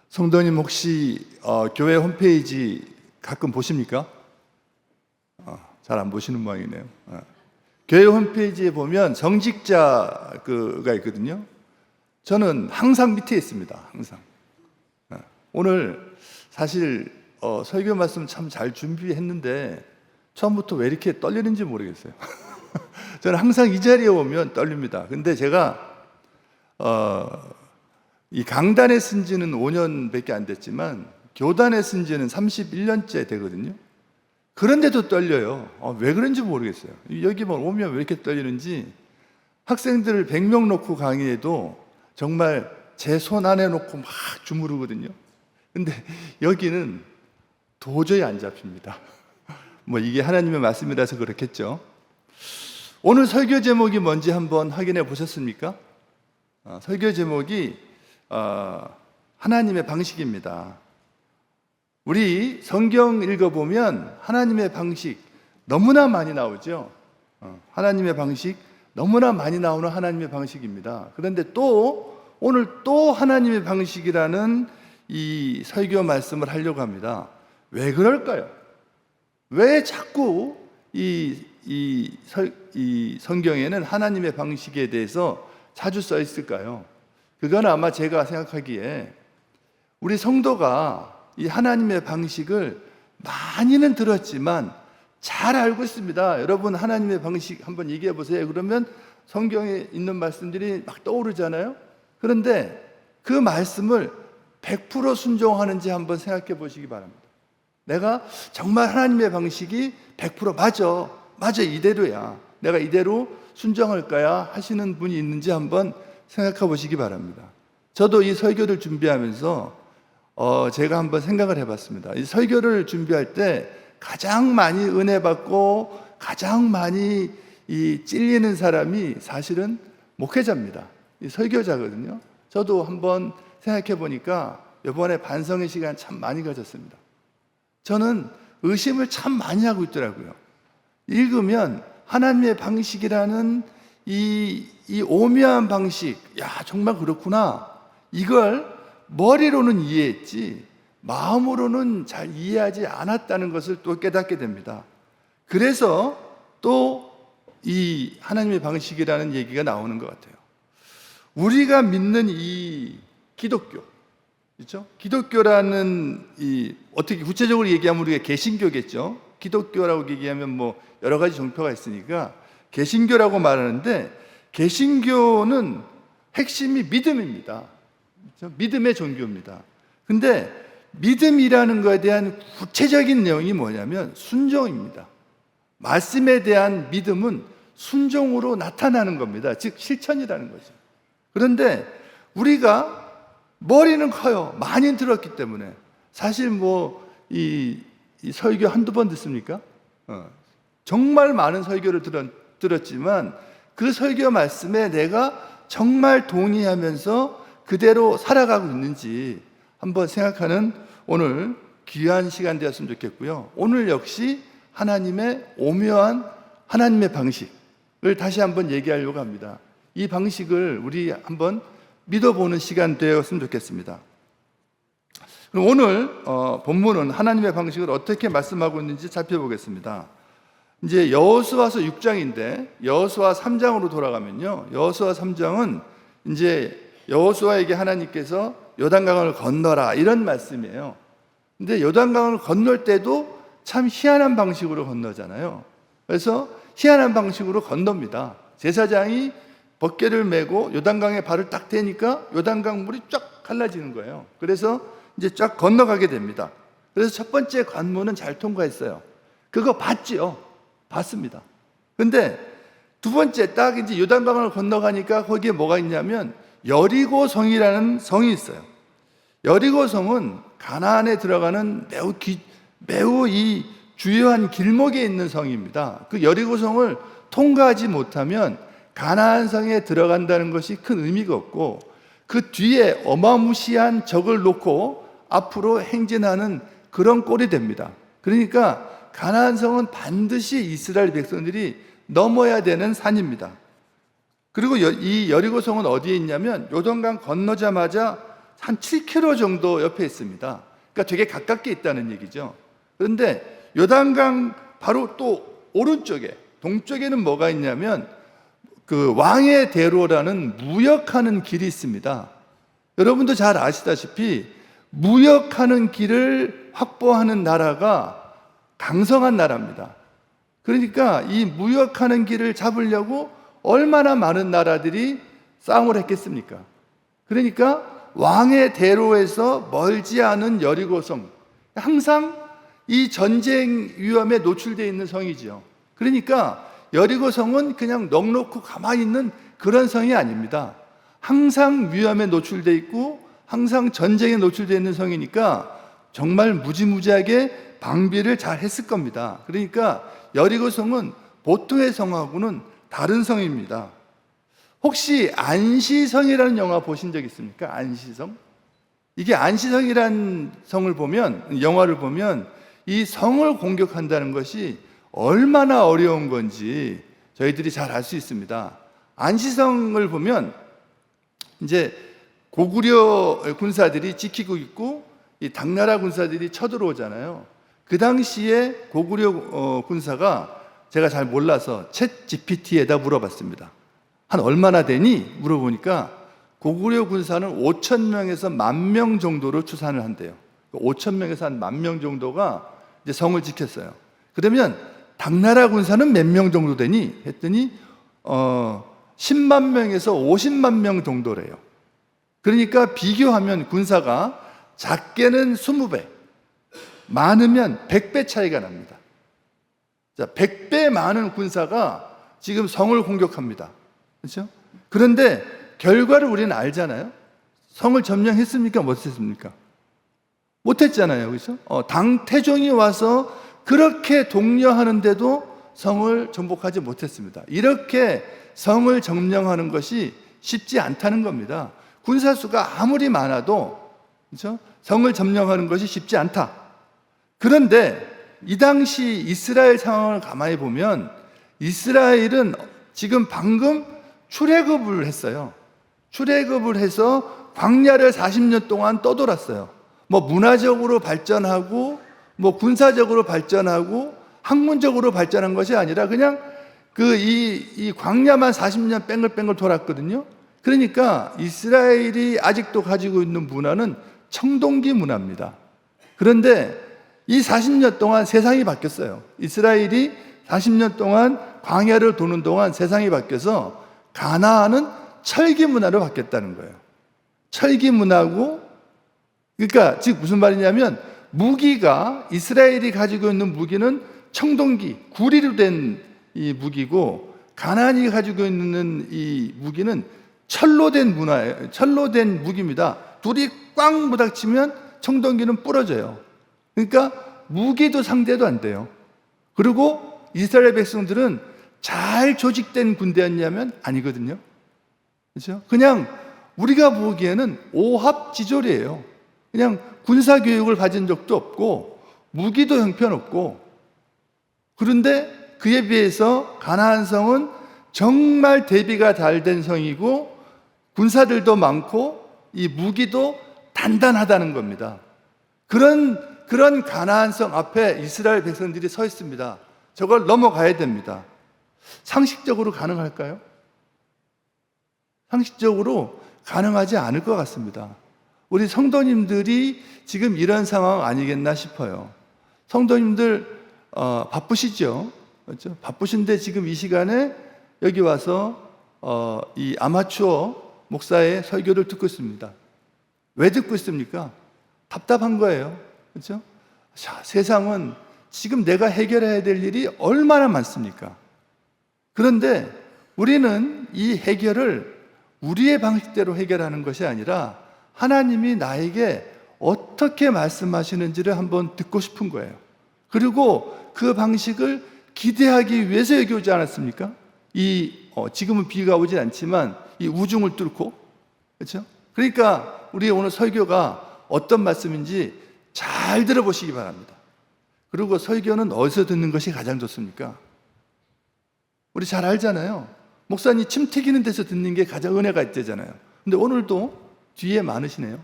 성도님 혹시 교회 홈페이지 가끔 보십니까? 잘 안 보시는 모양이네요. 교회 홈페이지에 보면 정직자가 있거든요. 저는 항상 밑에 있습니다. 항상. 오늘 사실 설교 말씀 참 잘 준비했는데 처음부터 왜 이렇게 떨리는지 모르겠어요. 저는 항상 이 자리에 오면 떨립니다. 근데 제가 이 강단에 쓴 지는 5년밖에 안 됐지만 교단에 쓴 지는 31년째 되거든요. 그런데도 떨려요. 왜 그런지 모르겠어요. 여기만 오면 왜 이렇게 떨리는지. 학생들을 100명 놓고 강의해도 정말 제 손 안에 놓고 막 주무르거든요. 근데 여기는 도저히 안 잡힙니다. 뭐 이게 하나님의 말씀이라서 그렇겠죠. 오늘 설교 제목이 뭔지 한번 확인해 보셨습니까? 설교 제목이 하나님의 방식입니다. 우리 성경 읽어보면 하나님의 방식 너무나 많이 나오죠. 하나님의 방식 너무나 많이 나오는 하나님의 방식입니다. 그런데 또 오늘 또 하나님의 방식이라는 이 설교 말씀을 하려고 합니다. 왜 그럴까요? 왜 자꾸 이 성경에는 하나님의 방식에 대해서 자주 써 있을까요? 그건 아마 제가 생각하기에 우리 성도가 이 하나님의 방식을 많이는 들었지만 잘 알고 있습니다. 여러분 하나님의 방식 한번 얘기해 보세요. 그러면 성경에 있는 말씀들이 막 떠오르잖아요. 그런데 그 말씀을 100% 순종하는지 한번 생각해 보시기 바랍니다. 내가 정말 하나님의 방식이 100% 맞아 이대로야. 내가 이대로 순종할까야 하시는 분이 있는지 한번 생각해 보시기 바랍니다. 저도 이 설교를 준비하면서 제가 한번 생각을 해봤습니다. 이 설교를 준비할 때 가장 많이 은혜 받고 가장 많이 찔리는 사람이 사실은 목회자입니다. 이 설교자거든요. 저도 한번 생각해 보니까 이번에 반성의 시간 참 많이 가졌습니다. 저는 의심을 참 많이 하고 있더라고요. 읽으면 하나님의 방식이라는 이 오묘한 방식, 정말 그렇구나. 이걸 머리로는 이해했지 마음으로는 잘 이해하지 않았다는 것을 또 깨닫게 됩니다. 그래서 또 이 하나님의 방식이라는 얘기가 나오는 것 같아요. 우리가 믿는 이 기독교, 그렇죠? 기독교라는 어떻게 구체적으로 얘기하면 우리가 개신교겠죠. 기독교라고 얘기하면 뭐 여러 가지 종표가 있으니까 개신교라고 말하는데, 개신교는 핵심이 믿음입니다. 그렇죠? 믿음의 종교입니다. 근데 믿음이라는 것에 대한 구체적인 내용이 뭐냐면 순종입니다. 말씀에 대한 믿음은 순종으로 나타나는 겁니다. 즉 실천이라는 거죠. 그런데 우리가 머리는 커요. 많이 들었기 때문에. 사실 이 설교 한두 번 듣습니까? 정말 많은 설교를 들었지만 그 설교 말씀에 내가 정말 동의하면서 그대로 살아가고 있는지 한번 생각하는 오늘 귀한 시간 되었으면 좋겠고요. 오늘 역시 하나님의 오묘한 하나님의 방식을 다시 한번 얘기하려고 합니다. 이 방식을 우리 한번 믿어보는 시간 되었으면 좋겠습니다. 그럼 오늘 본문은 하나님의 방식을 어떻게 말씀하고 있는지 살펴보겠습니다. 이제 여호수아서 6장인데 여호수아 3장으로 돌아가면요, 여호수아 3장은 이제 여호수아에게 하나님께서 요단강을 건너라 이런 말씀이에요. 근데 요단강을 건널 때도 참 희한한 방식으로 건너잖아요. 그래서 희한한 방식으로 건넙니다. 제사장이 벗개를 메고 요단강에 발을 딱 대니까 요단강 물이 쫙 갈라지는 거예요. 그래서 이제 쫙 건너가게 됩니다. 그래서 첫 번째 관문은 잘 통과했어요. 그거 봤습니다. 근데 두 번째 딱 이제 요단강을 건너가니까 거기에 뭐가 있냐면 여리고성이라는 성이 있어요. 여리고성은 가나안에 들어가는 매우 이 주요한 길목에 있는 성입니다. 그 여리고성을 통과하지 못하면 가나안 성에 들어간다는 것이 큰 의미가 없고, 그 뒤에 어마무시한 적을 놓고 앞으로 행진하는 그런 꼴이 됩니다. 그러니까 가나안 성은 반드시 이스라엘 백성들이 넘어야 되는 산입니다. 그리고 이 여리고성은 어디에 있냐면 요단강 건너자마자 한 7km 정도 옆에 있습니다. 그러니까 되게 가깝게 있다는 얘기죠. 그런데 요단강 바로 또 오른쪽에, 동쪽에는 뭐가 있냐면 그 왕의 대로라는 무역하는 길이 있습니다. 여러분도 잘 아시다시피 무역하는 길을 확보하는 나라가 강성한 나라입니다. 그러니까 이 무역하는 길을 잡으려고 얼마나 많은 나라들이 싸움을 했겠습니까? 그러니까 왕의 대로에서 멀지 않은 여리고성, 항상 이 전쟁 위험에 노출되어 있는 성이죠. 그러니까 여리고성은 그냥 넉넉히 가만히 있는 그런 성이 아닙니다. 항상 위험에 노출되어 있고 항상 전쟁에 노출되어 있는 성이니까 정말 무지무지하게 방비를 잘 했을 겁니다. 그러니까 여리고성은 보통의 성하고는 다른 성입니다. 혹시 안시성이라는 영화 보신 적 있습니까? 안시성? 이게 안시성이라는 성을 보면, 영화를 보면 이 성을 공격한다는 것이 얼마나 어려운 건지 저희들이 잘 알 수 있습니다. 안시성을 보면 이제 고구려 군사들이 지키고 있고 이 당나라 군사들이 쳐들어오잖아요. 그 당시에 고구려 군사가 제가 잘 몰라서 챗 GPT에다 물어봤습니다. 한 얼마나 되니? 물어보니까 고구려 군사는 5,000명에서 10,000명 정도로 추산을 한대요. 5,000명에서 한 10,000명 정도가 이제 성을 지켰어요. 그러면 당나라 군사는 몇 명 정도 되니? 했더니 10만 명에서 50만 명 정도래요. 그러니까 비교하면 군사가 작게는 20배, 많으면 100배 차이가 납니다. 자, 100배 많은 군사가 지금 성을 공격합니다. 그렇죠? 그런데 결과를 우리는 알잖아요. 성을 점령했습니까? 못했습니까? 못했잖아요. 그렇죠? 당태종이 와서 그렇게 독려하는데도 성을 정복하지 못했습니다. 이렇게 성을 점령하는 것이 쉽지 않다는 겁니다. 군사수가 아무리 많아도 그렇죠? 성을 점령하는 것이 쉽지 않다. 그런데 이 당시 이스라엘 상황을 가만히 보면 이스라엘은 지금 방금 출애굽을 했어요. 출애굽을 해서 광야를 40년 동안 떠돌았어요. 뭐 문화적으로 발전하고 뭐 군사적으로 발전하고 학문적으로 발전한 것이 아니라 그냥 이 광야만 40년 뺑글뺑글 돌았거든요. 그러니까 이스라엘이 아직도 가지고 있는 문화는 청동기 문화입니다. 그런데 이 40년 동안 세상이 바뀌었어요. 이스라엘이 40년 동안 광야를 도는 동안 세상이 바뀌어서 가나안은 철기 문화로 바뀌었다는 거예요. 철기 문화고, 그러니까 즉 무슨 말이냐면 무기가, 이스라엘이 가지고 있는 무기는 청동기, 구리로 된 이 무기고, 가나안이 가지고 있는 이 무기는 철로 된 문화예요. 철로 된 무기입니다. 둘이 꽝 부닥치면 청동기는 부러져요. 그러니까 무기도 상대도 안 돼요. 그리고 이스라엘 백성들은 잘 조직된 군대였냐면 아니거든요. 그렇죠? 그냥 우리가 보기에는 오합지졸이에요. 그냥 군사교육을 받은 적도 없고 무기도 형편없고, 그런데 그에 비해서 가나안 성은 정말 대비가 잘 된 성이고 군사들도 많고 이 무기도 단단하다는 겁니다. 그런 가나안 성 앞에 이스라엘 백성들이 서 있습니다. 저걸 넘어가야 됩니다. 상식적으로 가능할까요? 상식적으로 가능하지 않을 것 같습니다. 우리 성도님들이 지금 이런 상황 아니겠나 싶어요. 성도님들 바쁘시죠? 그렇죠? 바쁘신데 지금 이 시간에 여기 와서 이 아마추어 목사의 설교를 듣고 있습니다. 왜 듣고 있습니까? 답답한 거예요. 그렇죠? 자, 세상은 지금 내가 해결해야 될 일이 얼마나 많습니까? 그런데 우리는 이 해결을 우리의 방식대로 해결하는 것이 아니라 하나님이 나에게 어떻게 말씀하시는지를 한번 듣고 싶은 거예요. 그리고 그 방식을 기대하기 위해서 여기 오지 않았습니까? 지금은 비가 오진 않지만 이 우중을 뚫고, 그렇죠? 그러니까 우리 오늘 설교가 어떤 말씀인지 잘 들어보시기 바랍니다. 그리고 설교는 어디서 듣는 것이 가장 좋습니까? 우리 잘 알잖아요. 목사님 침 튀기는 데서 듣는 게 가장 은혜가 있대잖아요. 근데 오늘도 뒤에 많으시네요.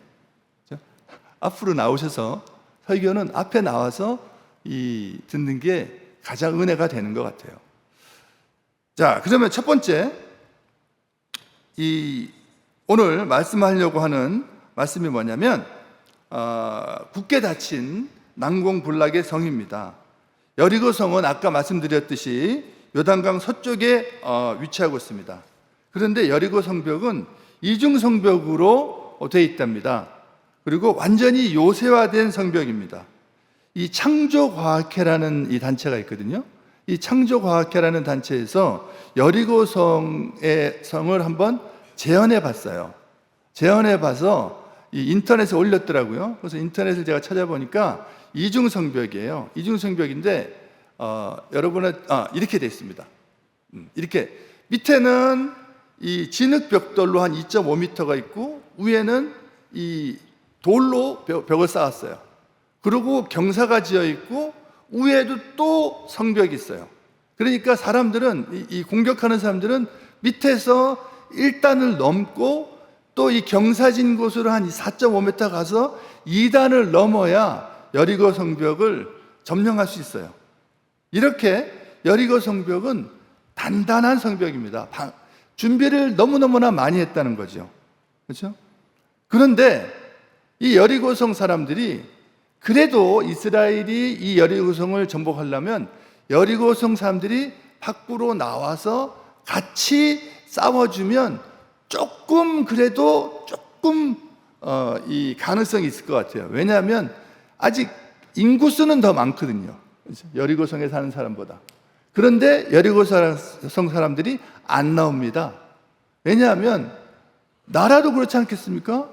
앞으로 나오셔서 설교는 앞에 나와서 듣는 게 가장 은혜가 되는 것 같아요. 자, 그러면 첫 번째, 오늘 말씀하려고 하는 말씀이 뭐냐면 굳게 닫힌 난공불락의 성입니다. 여리고성은 아까 말씀드렸듯이 요단강 서쪽에 위치하고 있습니다. 그런데 여리고 성벽은 이중 성벽으로 되어 있답니다. 그리고 완전히 요새화된 성벽입니다. 이 창조과학회라는 이 단체가 있거든요. 이 창조과학회라는 단체에서 여리고성의 성을 한번 재현해 봤어요. 재현해 봐서 이 인터넷에 올렸더라고요. 그래서 인터넷을 제가 찾아보니까 이중 성벽이에요. 이중 성벽인데 여러분은 이렇게 되어 있습니다. 이렇게 밑에는 이 진흙 벽돌로 한 2.5m가 있고 위에는 이 돌로 벽을 쌓았어요. 그리고 경사가 지어 있고 위에도 또 성벽이 있어요. 그러니까 사람들은 이 공격하는 사람들은 밑에서 1단을 넘고 또 이 경사진 곳으로 한 4.5m 가서 2단을 넘어야 여리고 성벽을 점령할 수 있어요. 이렇게 여리고 성벽은 단단한 성벽입니다. 준비를 너무너무나 많이 했다는 거죠. 그렇죠? 그런데 이 여리고성 사람들이 그래도 이스라엘이 이 여리고성을 정복하려면 여리고성 사람들이 밖으로 나와서 같이 싸워주면 조금 이 가능성이 있을 것 같아요. 왜냐하면 아직 인구수는 더 많거든요. 그렇죠? 여리고성에 사는 사람보다. 그런데 여리고성 사람들이 안 나옵니다. 왜냐하면 나라도 그렇지 않겠습니까?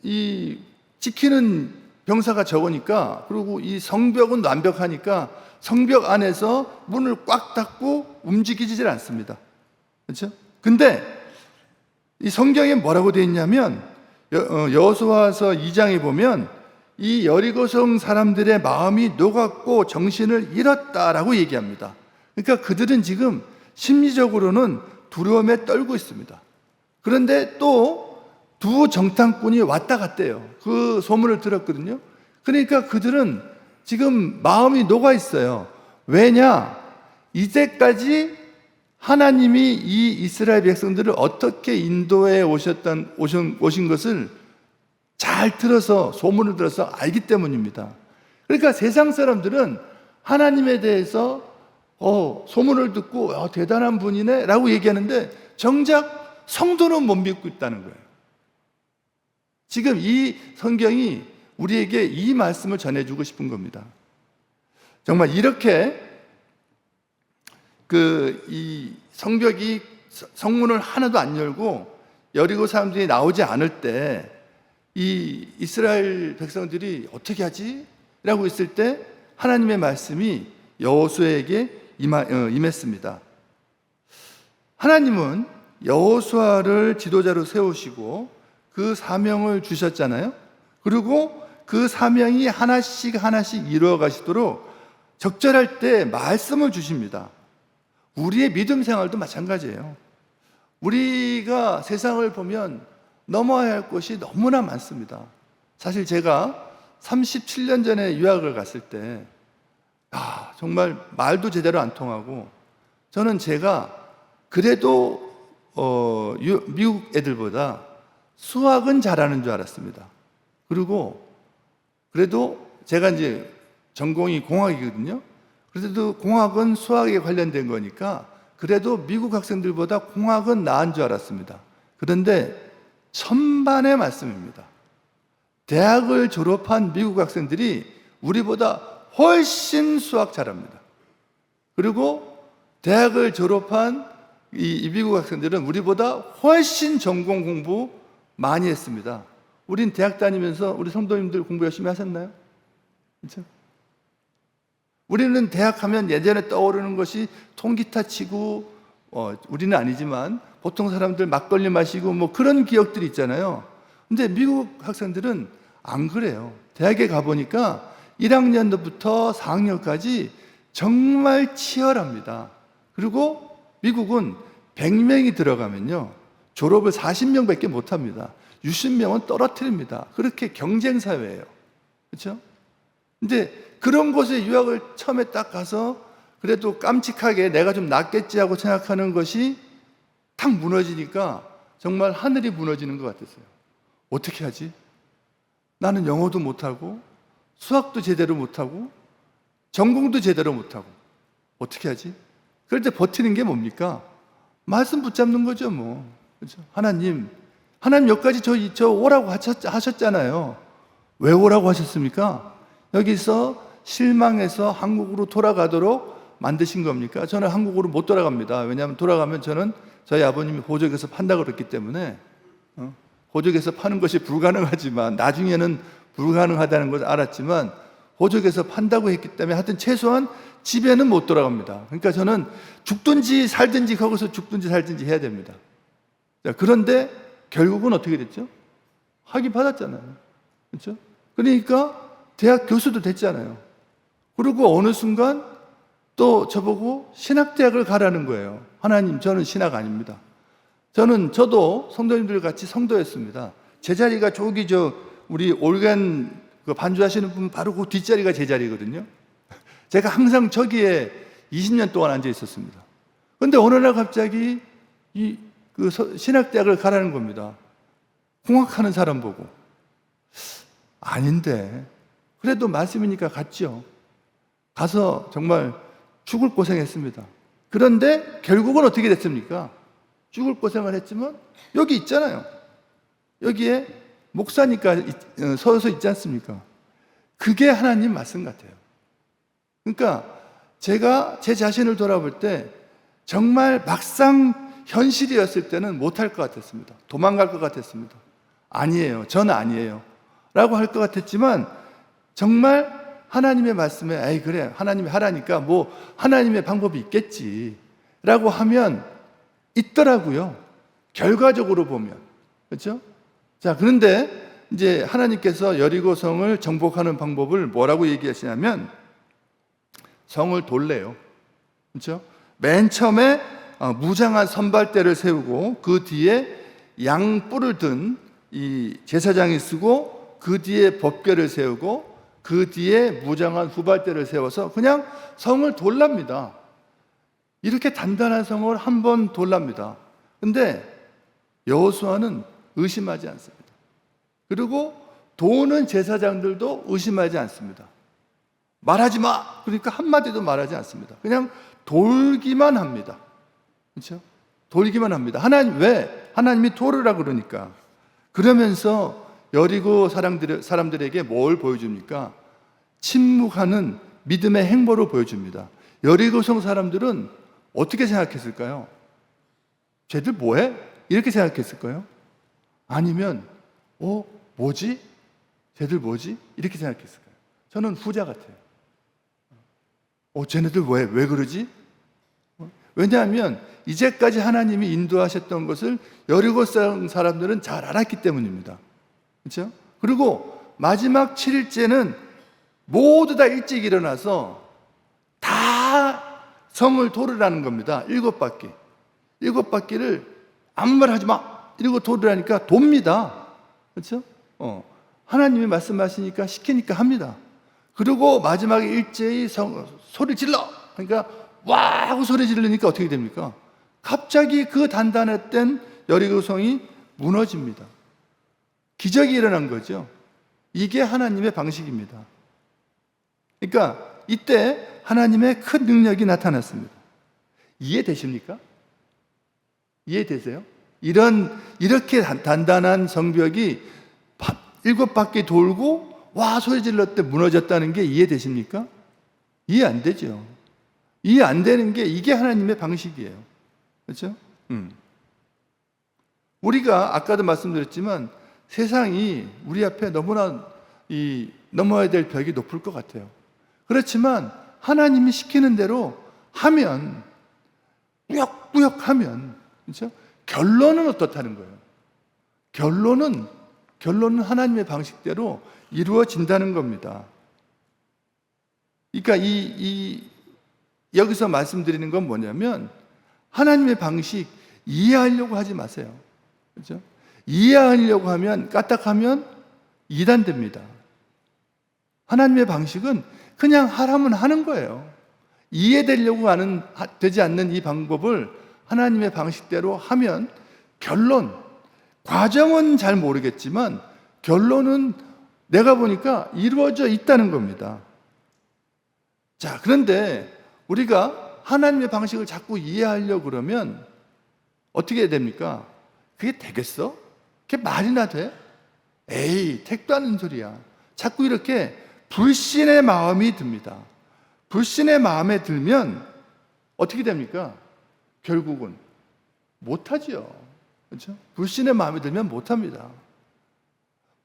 이 지키는 병사가 적으니까, 그리고 이 성벽은 완벽하니까 성벽 안에서 문을 꽉 닫고 움직이질 않습니다. 그렇죠? 근데 이 성경에 뭐라고 되어 있냐면 여호수아서 2장에 보면 이 여리고성 사람들의 마음이 녹았고 정신을 잃었다라고 얘기합니다. 그러니까 그들은 지금 심리적으로는 두려움에 떨고 있습니다. 그런데 또 두 정탐꾼이 왔다 갔대요. 그 소문을 들었거든요. 그러니까 그들은 지금 마음이 녹아 있어요. 왜냐? 이제까지 하나님이 이 이스라엘 백성들을 어떻게 인도해 오신 것을 잘 들어서, 소문을 들어서 알기 때문입니다. 그러니까 세상 사람들은 하나님에 대해서 소문을 듣고 대단한 분이네 라고 얘기하는데 정작 성도는 못 믿고 있다는 거예요. 지금 이 성경이 우리에게 이 말씀을 전해주고 싶은 겁니다. 정말 이렇게 이 성벽이 성문을 하나도 안 열고 여리고 사람들이 나오지 않을 때 이 이스라엘 백성들이 어떻게 하지? 라고 있을 때 하나님의 말씀이 여호수아에게 임했습니다. 하나님은 여호수아를 지도자로 세우시고 그 사명을 주셨잖아요. 그리고 그 사명이 하나씩 이루어 가시도록 적절할 때 말씀을 주십니다. 우리의 믿음 생활도 마찬가지예요. 우리가 세상을 보면 넘어야 할 것이 너무나 많습니다. 사실 제가 37년 전에 유학을 갔을 때 정말 말도 제대로 안 통하고 저는 제가 그래도 미국 애들보다 수학은 잘하는 줄 알았습니다. 그리고 그래도 제가 이제 전공이 공학이거든요. 그래도 공학은 수학에 관련된 거니까 그래도 미국 학생들보다 공학은 나은 줄 알았습니다. 그런데 천반의 말씀입니다. 대학을 졸업한 미국 학생들이 우리보다 훨씬 수학 잘합니다. 그리고 대학을 졸업한 이 미국 학생들은 우리보다 훨씬 전공 공부 많이 했습니다. 우린 대학 다니면서 우리 성도님들 공부 열심히 하셨나요? 그렇죠? 우리는 대학 하면 예전에 떠오르는 것이 통기타 치고 우리는 아니지만 보통 사람들 막걸리 마시고 뭐 그런 기억들이 있잖아요. 근데 미국 학생들은 안 그래요. 대학에 가보니까 1학년부터 4학년까지 정말 치열합니다. 그리고 미국은 100명이 들어가면요 졸업을 40명밖에 못합니다. 유신명은 떨어뜨립니다. 그렇게 경쟁 사회예요. 그렇죠? 근데 그런 곳에 유학을 처음에 딱 가서 그래도 깜찍하게 내가 좀 낫겠지 하고 생각하는 것이 탁 무너지니까 정말 하늘이 무너지는 것 같았어요. 어떻게 하지? 나는 영어도 못하고 수학도 제대로 못하고 전공도 제대로 못하고 어떻게 하지? 그럴 때 버티는 게 뭡니까? 말씀 붙잡는 거죠, 뭐. 그렇죠? 하나님 여기까지 저 오라고 하셨잖아요. 왜 오라고 하셨습니까? 여기서 실망해서 한국으로 돌아가도록 만드신 겁니까? 저는 한국으로 못 돌아갑니다. 왜냐하면 돌아가면 저는 저희 아버님이 호적에서 판다고 그랬기 때문에 호적에서 파는 것이 불가능하지만 나중에는 불가능하다는 걸 알았지만 호적에서 판다고 했기 때문에 하여튼 최소한 집에는 못 돌아갑니다. 그러니까 저는 죽든지 살든지 거기서 죽든지 살든지 해야 됩니다. 자, 그런데 결국은 어떻게 됐죠? 학위 받았잖아요. 그렇죠? 그러니까 대학 교수도 됐잖아요. 그리고 어느 순간 또 저보고 신학대학을 가라는 거예요. 하나님, 저는 신학 아닙니다. 저도 성도님들 같이 성도였습니다. 제 자리가 저기 우리 올간 그 반주하시는 분 바로 그 뒷자리가 제 자리거든요. 제가 항상 저기에 20년 동안 앉아 있었습니다. 그런데 어느 날 갑자기 신학대학을 가라는 겁니다. 공학하는 사람 보고. 아닌데. 그래도 말씀이니까 갔죠. 가서 정말 죽을 고생했습니다. 그런데 결국은 어떻게 됐습니까? 죽을 고생을 했지만 여기 있잖아요. 여기에 목사니까 서서 있지 않습니까? 그게 하나님 말씀 같아요. 그러니까 제가 제 자신을 돌아볼 때 정말 막상 현실이었을 때는 못할 것 같았습니다. 도망갈 것 같았습니다. 아니에요. 저는 아니에요. 라고 할 것 같았지만 정말 하나님의 말씀에 에이 그래 하나님이 하라니까 뭐 하나님의 방법이 있겠지 라고 하면 있더라고요. 결과적으로 보면. 그렇죠? 자, 그런데 이제 하나님께서 여리고성을 정복하는 방법을 뭐라고 얘기하시냐면 성을 돌래요. 그렇죠? 맨 처음에 무장한 선발대를 세우고 그 뒤에 양뿔을 든 이 제사장이 쓰고 그 뒤에 법궤를 세우고 그 뒤에 무장한 후발대를 세워서 그냥 성을 돌랍니다. 이렇게 단단한 성을 한 번 돌랍니다. 근데 여호수아는 의심하지 않습니다. 그리고 도는 제사장들도 의심하지 않습니다. 말하지 마! 그러니까 한마디도 말하지 않습니다. 그냥 돌기만 합니다. 그렇죠? 돌기만 합니다. 하나님, 왜? 하나님이 돌으라 그러니까. 그러면서 여리고 사람들에게 뭘 보여줍니까? 침묵하는 믿음의 행보를 보여줍니다. 여리고성 사람들은 어떻게 생각했을까요? 쟤들 뭐해? 이렇게 생각했을까요? 아니면 뭐지? 쟤들 뭐지? 이렇게 생각했을까요? 저는 후자 같아요. 쟤네들 왜 그러지? 왜냐하면 이제까지 하나님이 인도하셨던 것을 여리고성 사람들은 잘 알았기 때문입니다. 그렇죠? 그리고 마지막 7일째는 모두 다 일찍 일어나서 다 성을 돌으라는 겁니다. 7바퀴. 7바퀴를 아무 말 하지 마! 이러고 돌으라니까 돕니다. 그렇죠? 하나님이 말씀하시니까 시키니까 합니다. 그리고 마지막에 일제히 소리 질러! 그러니까 와! 하고 소리 지르니까 어떻게 됩니까? 갑자기 그 단단했던 여리고성이 무너집니다. 기적이 일어난 거죠. 이게 하나님의 방식입니다. 그러니까 이때 하나님의 큰 능력이 나타났습니다. 이해되십니까? 이해되세요? 이렇게 단단한 성벽이 7바퀴 돌고 와 소리 질렀을 때 무너졌다는 게 이해되십니까? 이해 안 되죠. 이해 안 되는 게 이게 하나님의 방식이에요. 그렇죠? 우리가 아까도 말씀드렸지만 세상이 우리 앞에 너무나 넘어야 될 벽이 높을 것 같아요. 그렇지만 하나님이 시키는 대로 하면 꾸역꾸역 하면 그렇죠? 결론은 어떻다는 거예요? 결론은 하나님의 방식대로 이루어진다는 겁니다. 그러니까 여기서 말씀드리는 건 뭐냐면 하나님의 방식 이해하려고 하지 마세요. 그렇죠? 이해하려고 하면, 까딱하면 이단됩니다. 하나님의 방식은 그냥 하라면 하는 거예요. 이해되려고 되지 않는 이 방법을 하나님의 방식대로 하면 과정은 잘 모르겠지만 결론은 내가 보니까 이루어져 있다는 겁니다. 자, 그런데 우리가 하나님의 방식을 자꾸 이해하려고 그러면 어떻게 됩니까? 그게 되겠어? 그게 말이나 돼? 에이, 택도 않는 소리야. 자꾸 이렇게 불신의 마음이 듭니다. 불신의 마음에 들면 어떻게 됩니까? 결국은 못하지요. 그렇죠? 불신의 마음에 들면 못합니다.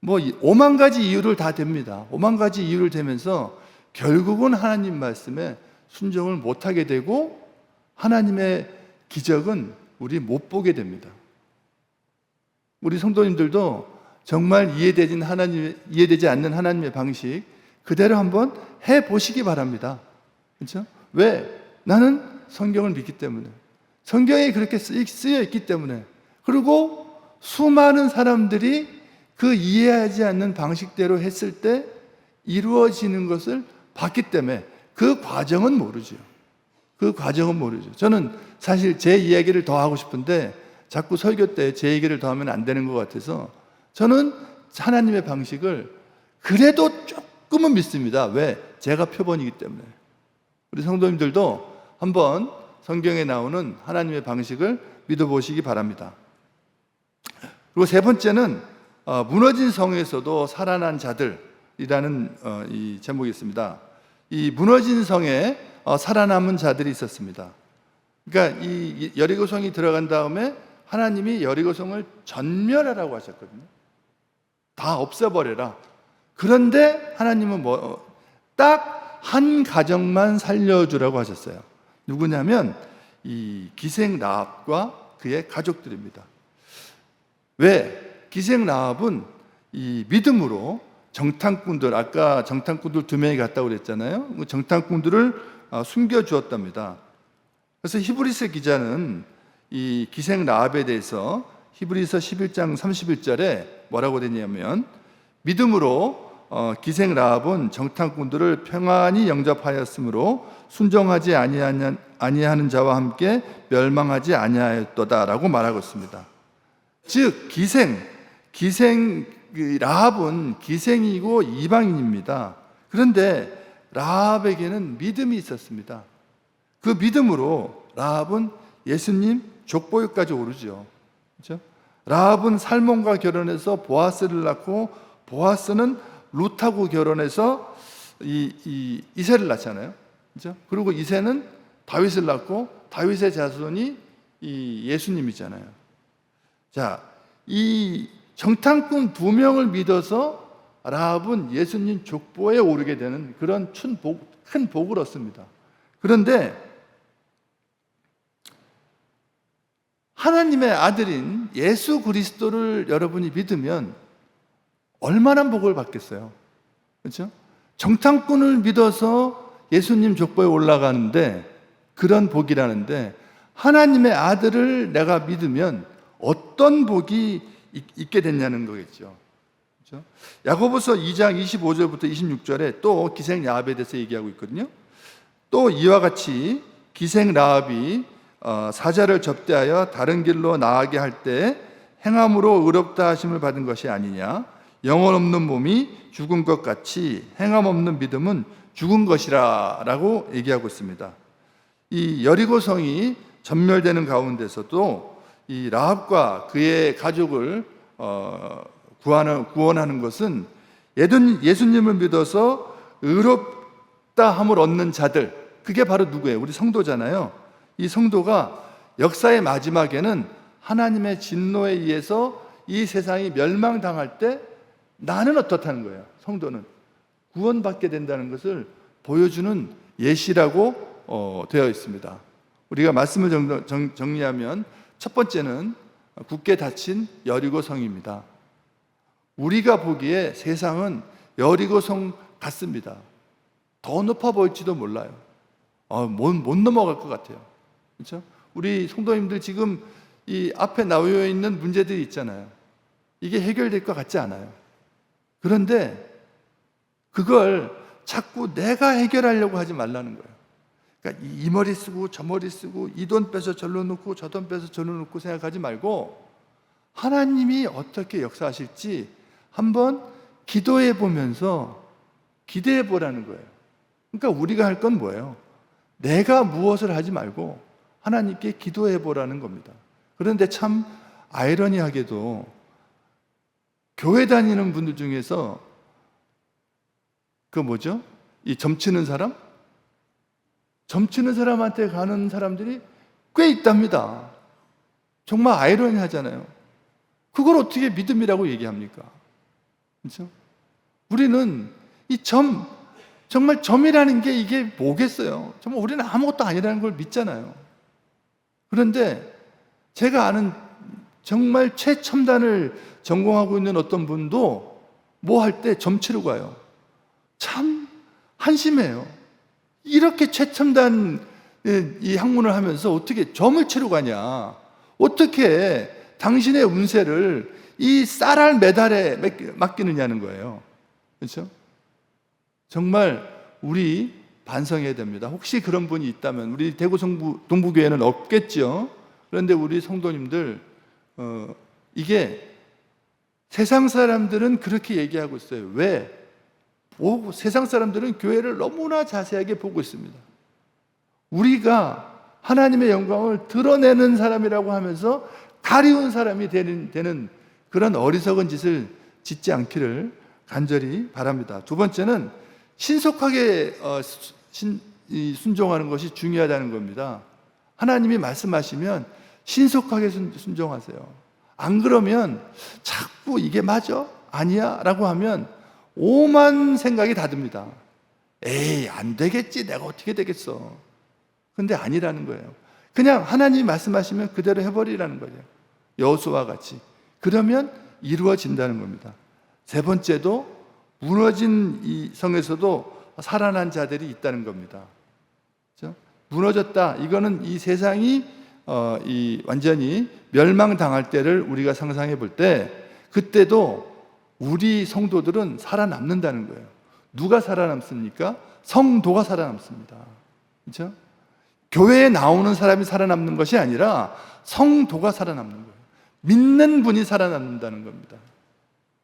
5만 가지 이유를 다 댑니다. 5만 가지 이유를 대면서 결국은 하나님 말씀에 순종을 못하게 되고 하나님의 기적은 우리 못 보게 됩니다. 우리 성도님들도 정말 이해되지 않는 하나님의 방식 그대로 한번 해보시기 바랍니다. 그렇죠? 왜? 나는 성경을 믿기 때문에, 성경에 그렇게 쓰여 있기 때문에, 그리고 수많은 사람들이 그 이해하지 않는 방식대로 했을 때 이루어지는 것을 봤기 때문에 그 과정은 모르죠. 그 과정은 모르죠. 저는 사실 제 이야기를 더 하고 싶은데 자꾸 설교 때 제 얘기를 더 하면 안 되는 것 같아서 저는 하나님의 방식을 그래도 조금은 믿습니다. 왜? 제가 표본이기 때문에. 우리 성도님들도 한번 성경에 나오는 하나님의 방식을 믿어보시기 바랍니다. 그리고 세 번째는 무너진 성에서도 살아난 자들이라는 이 제목이 있습니다. 이 무너진 성에 살아남은 자들이 있었습니다. 그러니까 이 여리고성이 들어간 다음에 하나님이 여리고성을 전멸하라고 하셨거든요. 다 없애버려라. 그런데 하나님은 딱 한 가정만 살려주라고 하셨어요. 누구냐면 이 기생 라합과 그의 가족들입니다. 왜? 기생 라합은 이 믿음으로 정탐꾼들, 아까 정탐꾼들 2명이 갔다고 그랬잖아요. 그 정탐꾼들을 숨겨주었답니다. 그래서 히브리서 기자는 이 기생 라합에 대해서 히브리서 11장 31절에 뭐라고 되냐면 믿음으로 기생 라합은 정탐꾼들을 평안히 영접하였으므로 순종하지 아니하는 자와 함께 멸망하지 아니하였도다라고 말하고 있습니다. 즉 기생 라합은 기생이고 이방인입니다. 그런데 라합에게는 믿음이 있었습니다. 그 믿음으로 라합은 예수님 족보에까지 오르죠. 그렇죠? 라합은 살몬과 결혼해서 보아스를 낳고 보아스는 룻하고 결혼해서 이새를 낳잖아요. 그렇죠? 그리고 이새는 다윗을 낳고 다윗의 자손이 이 예수님이잖아요. 자, 이 정탐꾼 2명을 믿어서 라합은 예수님 족보에 오르게 되는 그런 큰 복을 얻습니다. 그런데 하나님의 아들인 예수 그리스도를 여러분이 믿으면 얼마나 복을 받겠어요? 그렇죠? 정탐꾼을 믿어서 예수님 족보에 올라가는데 그런 복이라는데 하나님의 아들을 내가 믿으면 어떤 복이 있게 됐냐는 거겠죠. 그렇죠? 야고보서 2장 25절부터 26절에 또 기생 라합에 대해서 얘기하고 있거든요. 또 이와 같이 기생 라합이 사자를 접대하여 다른 길로 나가게 할 때 행함으로 의롭다 하심을 받은 것이 아니냐. 영혼 없는 몸이 죽은 것 같이 행함 없는 믿음은 죽은 것이라 라고 얘기하고 있습니다. 이 여리고성이 전멸되는 가운데서도 이 라합과 그의 가족을 구원하는 것은 예수님을 믿어서 의롭다함을 얻는 자들, 그게 바로 누구예요? 우리 성도잖아요. 이 성도가 역사의 마지막에는 하나님의 진노에 의해서 이 세상이 멸망당할 때 나는 어떻다는 거예요? 성도는 구원받게 된다는 것을 보여주는 예시라고 되어 있습니다. 우리가 말씀을 정리하면 첫 번째는 굳게 닫힌 여리고성입니다. 우리가 보기에 세상은 여리고성 같습니다. 더 높아 보일지도 몰라요. 못 넘어갈 것 같아요. 그렇죠? 우리 성도님들 지금 이 앞에 나와 있는 문제들이 있잖아요. 이게 해결될 것 같지 않아요. 그런데 그걸 자꾸 내가 해결하려고 하지 말라는 거예요. 그러니까 이 머리 쓰고 저 머리 쓰고 이 돈 빼서 절로 놓고 저 돈 빼서 절로 놓고 생각하지 말고 하나님이 어떻게 역사하실지 한번 기도해 보면서 기대해 보라는 거예요. 그러니까 우리가 할 건 뭐예요? 내가 무엇을 하지 말고 하나님께 기도해 보라는 겁니다. 그런데 참 아이러니하게도 교회 다니는 분들 중에서 이 점치는 사람? 점치는 사람한테 가는 사람들이 꽤 있답니다. 정말 아이러니하잖아요. 그걸 어떻게 믿음이라고 얘기합니까? 그렇죠? 우리는 정말 점이라는 게 이게 뭐겠어요? 정말 우리는 아무것도 아니라는 걸 믿잖아요. 그런데 제가 아는 정말 최첨단을 전공하고 있는 어떤 분도 뭐 할 때 점치러 가요. 참 한심해요. 이렇게 최첨단 이 학문을 하면서 어떻게 점을 치러 가냐? 어떻게 당신의 운세를 이 쌀알 메달에 맡기느냐는 거예요. 그렇죠? 정말 우리 반성해야 됩니다. 혹시 그런 분이 있다면 우리 대구 동부교회는 없겠죠. 그런데 우리 성도님들 이게 세상 사람들은 그렇게 얘기하고 있어요. 왜? 세상 사람들은 교회를 너무나 자세하게 보고 있습니다. 우리가 하나님의 영광을 드러내는 사람이라고 하면서 가리운 사람이 되는 그런 어리석은 짓을 짓지 않기를 간절히 바랍니다. 두 번째는 신속하게 순종하는 것이 중요하다는 겁니다. 하나님이 말씀하시면 신속하게 순종하세요. 안 그러면 자꾸 이게 맞아? 아니야? 라고 하면 오만 생각이 다 듭니다. 에이, 안 되겠지. 내가 어떻게 되겠어. 근데 아니라는 거예요. 그냥 하나님이 말씀하시면 그대로 해버리라는 거예요. 여호수아와 같이. 그러면 이루어진다는 겁니다. 세 번째도 무너진 이 성에서도 살아난 자들이 있다는 겁니다. 그렇죠? 무너졌다. 이거는 이 세상이 완전히 멸망당할 때를 우리가 상상해 볼 때 그때도 우리 성도들은 살아남는다는 거예요. 누가 살아남습니까? 성도가 살아남습니다. 그렇죠? 교회에 나오는 사람이 살아남는 것이 아니라 성도가 살아남는 거예요. 믿는 분이 살아남는다는 겁니다.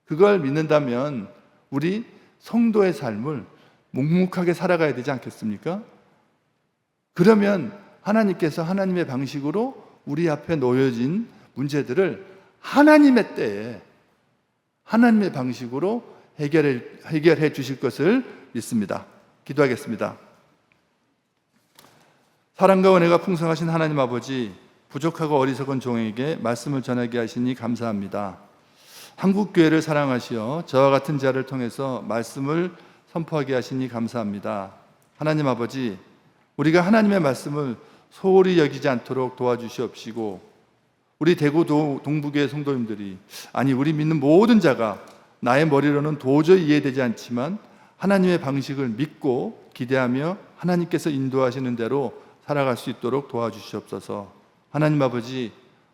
그걸 믿는다면 우리 성도의 삶을 묵묵하게 살아가야 되지 않겠습니까? 그러면 하나님께서 하나님의 방식으로 우리 앞에 놓여진 문제들을 하나님의 때에 하나님의 방식으로 해결해 주실 것을 믿습니다. 기도하겠습니다. 사랑과 은혜가 풍성하신 하나님 아버지, 부족하고 어리석은 종에게 말씀을 전하게 하시니 감사합니다. 한국교회를 사랑하시어 저와 같은 자를 통해서 말씀을 선포하게 하시니 감사합니다. 하나님 아버지, 우리가 하나님의 말씀을 소홀히 여기지 않도록 도와주시옵시고 우리 대구 동부교회 성도님들이 우리 믿는 모든 자가 나의 머리로는 도저히 이해되지 않지만 하나님의 방식을 믿고 기대하며 하나님께서 인도하시는 대로 살아갈 수 있도록 도와주시옵소서. 하나님 아버지,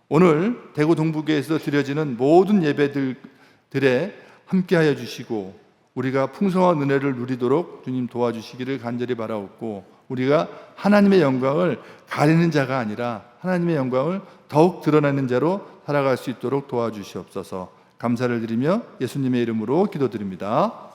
오늘 대구 동부교회에서 드려지는 모든 예배들에 함께하여 주시고 우리가 풍성한 은혜를 누리도록 주님 도와주시기를 간절히 바라옵고 우리가 하나님의 영광을 가리는 자가 아니라 하나님의 영광을 더욱 드러내는 자로 살아갈 수 있도록 도와주시옵소서. 감사를 드리며 예수님의 이름으로 기도드립니다.